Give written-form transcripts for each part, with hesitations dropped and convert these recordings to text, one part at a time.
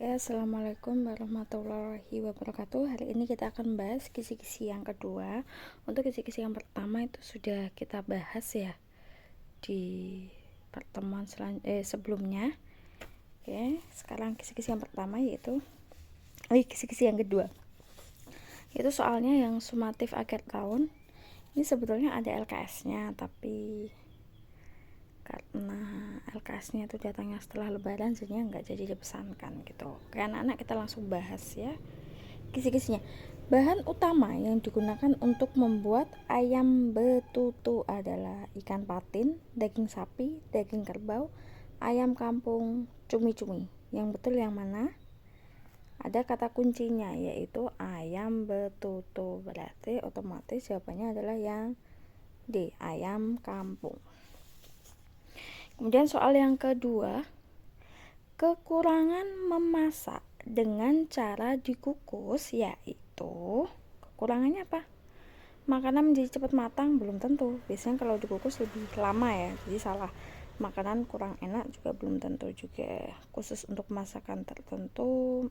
Ya, assalamualaikum warahmatullahi wabarakatuh. Hari ini kita akan bahas kisi-kisi yang kedua. Untuk kisi-kisi yang pertama itu sudah kita bahas ya di pertemuan sebelumnya. Oke, sekarang kisi-kisi yang pertama yaitu kisi-kisi yang kedua. Itu soalnya yang sumatif akhir tahun. Ini sebetulnya ada LKS-nya, tapi karena LKS-nya itu datangnya setelah lebaran jadinya nggak jadi dipesankan gitu. Oke, anak-anak kita langsung bahas ya kisi-kisinya. Bahan utama yang digunakan untuk membuat ayam betutu adalah ikan patin, daging sapi, daging kerbau, ayam kampung, cumi-cumi. Yang betul yang mana? Ada kata kuncinya yaitu ayam betutu. Berarti otomatis jawabannya adalah yang D, ayam kampung. Kemudian soal yang kedua, kekurangan memasak dengan cara dikukus yaitu kekurangannya apa? Makanan menjadi cepat matang belum tentu. Biasanya kalau dikukus lebih lama ya, jadi salah. Makanan kurang enak juga belum tentu juga. Khusus untuk masakan tertentu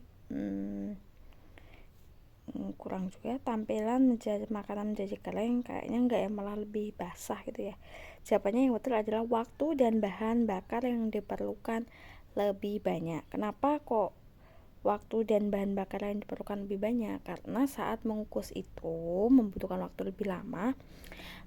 kurang juga. Tampilan makanan menjadi kering kayaknya enggak ya, malah lebih basah gitu ya. Jawabannya yang betul adalah waktu dan bahan bakar yang diperlukan lebih banyak. Kenapa kok waktu dan bahan bakar yang diperlukan lebih banyak? Karena saat mengukus itu membutuhkan waktu lebih lama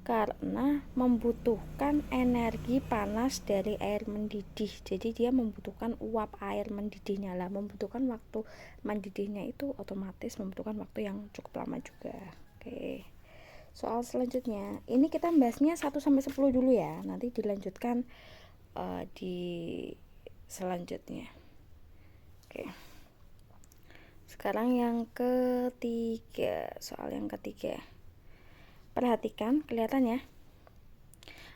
karena membutuhkan energi panas dari air mendidih. Jadi dia membutuhkan uap air mendidihnya lah, membutuhkan waktu mendidihnya itu otomatis membutuhkan waktu yang cukup lama juga. Oke. Soal selanjutnya, ini kita bahasnya 1 sampai 10 dulu ya. Nanti dilanjutkan di selanjutnya. Oke. Sekarang yang ketiga, soal yang ketiga. Perhatikan, kelihatan ya.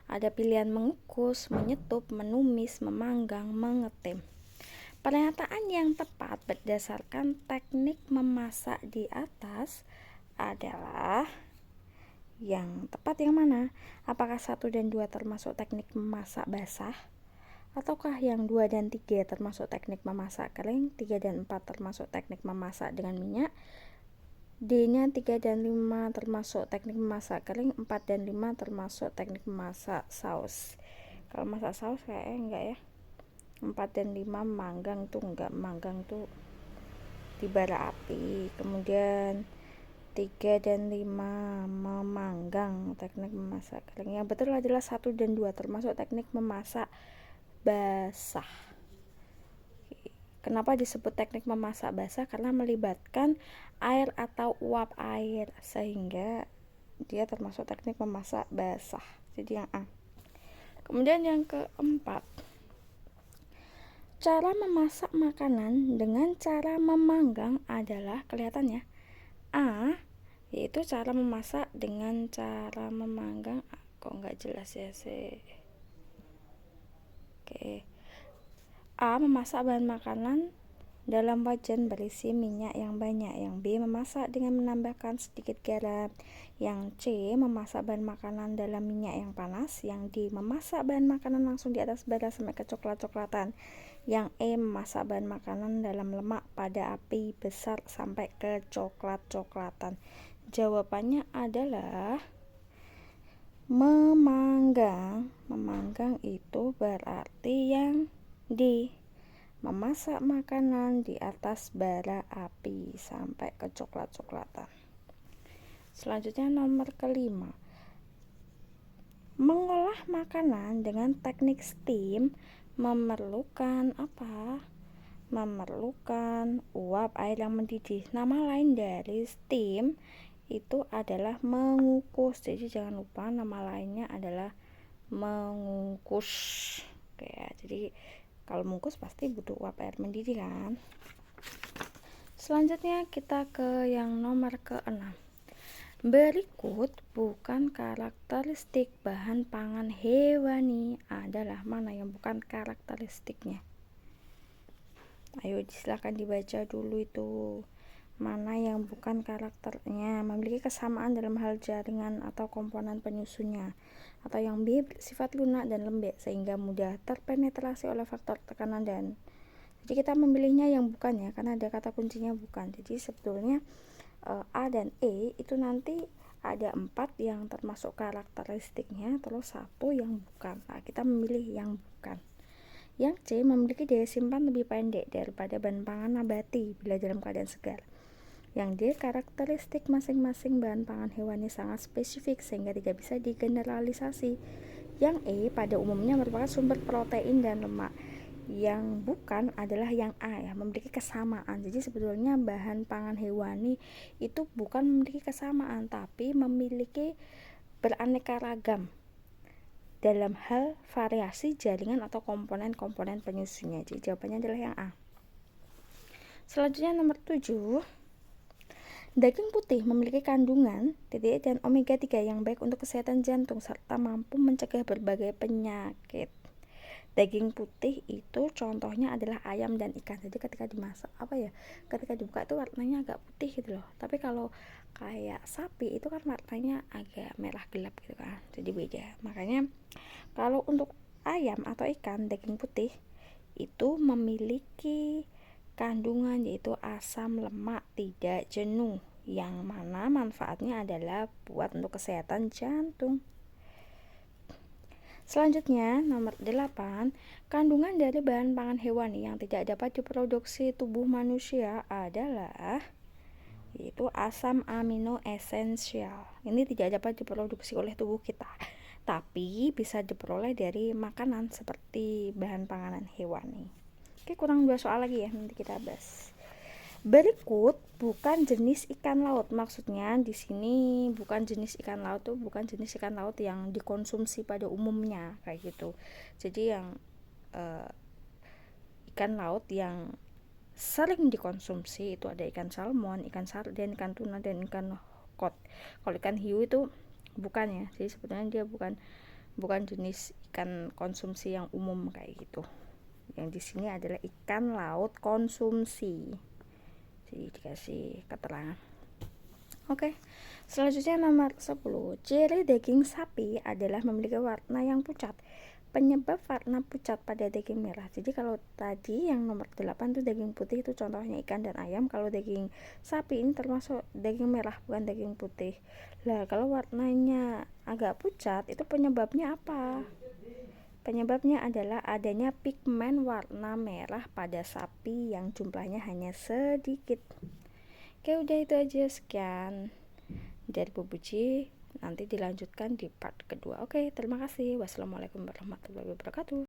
Ada pilihan mengukus, menyetup, menumis, memanggang, mengetim. Pernyataan yang tepat berdasarkan teknik memasak di atas adalah yang tepat yang mana? Apakah 1 dan 2 termasuk teknik memasak basah? Ataukah yang 2 dan 3 termasuk teknik memasak kering, 3 dan 4 termasuk teknik memasak dengan minyak, D-nya 3 dan 5 termasuk teknik memasak kering, 4 dan 5 termasuk teknik memasak saus. Kalau masak saus kayaknya enggak ya. 4 dan 5 manggang tuh enggak, manggang tuh di bara api. Kemudian 3 dan 5 memanggang, teknik memasak kering. Yang betul adalah 1 dan 2 termasuk teknik memasak basah. Kenapa disebut teknik memasak basah? Karena melibatkan air atau uap air, sehingga dia termasuk teknik memasak basah. Jadi yang A. Kemudian yang keempat, cara memasak makanan dengan cara memanggang adalah kelihatannya A, yaitu cara memasak dengan cara memanggang. Kok nggak jelas ya sih? Oke. A, memasak bahan makanan dalam wajan berisi minyak yang banyak. Yang B, memasak dengan menambahkan sedikit garam. Yang C, memasak bahan makanan dalam minyak yang panas. Yang D, memasak bahan makanan langsung di atas bara sampai kecoklat-coklatan. Yang E, memasak bahan makanan dalam lemak pada api besar sampai kecoklat-coklatan. Jawabannya adalah memanggang. Memanggang itu berarti yang D, memasak makanan di atas bara api sampai kecoklat-coklatan. Selanjutnya nomor kelima, mengolah makanan dengan teknik steam memerlukan apa? Memerlukan uap air yang mendidih. Nama lain dari steam itu adalah mengukus. Jadi jangan lupa nama lainnya adalah mengukus. Oke ya, jadi kalau mengukus pasti butuh uap air mendidih kan. Selanjutnya kita ke yang nomor ke-6. Berikut bukan karakteristik bahan pangan hewani. Adalah mana yang bukan karakteristiknya? Ayo silakan dibaca dulu itu. Mana yang bukan karakternya, memiliki kesamaan dalam hal jaringan atau komponen penyusunnya, atau yang B, bersifat lunak dan lembek sehingga mudah terpenetrasi oleh faktor tekanan dan Jadi kita memilihnya yang bukan ya, karena ada kata kuncinya bukan. Jadi sebetulnya A dan E itu nanti ada 4 yang termasuk karakteristiknya, terus 1 yang bukan. Nah, kita memilih yang bukan. Yang C memiliki daya simpan lebih pendek daripada bahan pangan nabati bila dalam keadaan segar. Yang D, karakteristik masing-masing bahan pangan hewani sangat spesifik sehingga tidak bisa digeneralisasi. Yang E pada umumnya merupakan sumber protein dan lemak. Yang bukan adalah yang A ya, memiliki kesamaan. Jadi sebetulnya bahan pangan hewani itu bukan memiliki kesamaan, tapi memiliki beraneka ragam dalam hal variasi jaringan atau komponen-komponen penyusunnya. Jadi jawabannya adalah yang A. Selanjutnya nomor 7. Daging putih memiliki kandungan DHA dan omega 3 yang baik untuk kesehatan jantung serta mampu mencegah berbagai penyakit. Daging putih itu contohnya adalah ayam dan ikan. Jadi ketika dimasak ketika dibuka itu warnanya agak putih gitu loh. Tapi kalau kayak sapi itu kan warnanya agak merah gelap gitu kan. Jadi beda. Makanya kalau untuk ayam atau ikan daging putih itu memiliki kandungan yaitu asam lemak tidak jenuh, yang mana manfaatnya adalah buat untuk kesehatan jantung. Selanjutnya nomor 8, kandungan dari bahan pangan hewani yang tidak dapat diproduksi tubuh manusia adalah yaitu asam amino esensial. Ini tidak dapat diproduksi oleh tubuh kita, tapi bisa diperoleh dari makanan seperti bahan panganan hewani. Oke, kurang 2 soal lagi ya, nanti kita bahas. Berikut bukan jenis ikan laut. Maksudnya di sini bukan jenis ikan laut tuh bukan jenis ikan laut yang dikonsumsi pada umumnya kayak gitu. Jadi yang ikan laut yang sering dikonsumsi itu ada ikan salmon, ikan sarden, ikan tuna, dan ikan kod. Kalau ikan hiu itu bukan ya. Jadi sebetulnya dia bukan jenis ikan konsumsi yang umum kayak gitu. Yang di sini adalah ikan laut konsumsi. Jadi dikasih keterangan. Oke. Selanjutnya nomor 10. Ciri daging sapi adalah memiliki warna yang pucat. Penyebab warna pucat pada daging merah. Jadi kalau tadi yang nomor 8 itu daging putih, itu contohnya ikan dan ayam. Kalau daging sapi ini termasuk daging merah, bukan daging putih. Lah kalau warnanya agak pucat, itu penyebabnya apa? Penyebabnya adalah adanya pigmen warna merah pada sapi yang jumlahnya hanya sedikit. Oke, udah itu aja, sekian dari Bu Puji. Nanti dilanjutkan di part kedua. Oke, terima kasih. Wassalamualaikum warahmatullahi wabarakatuh.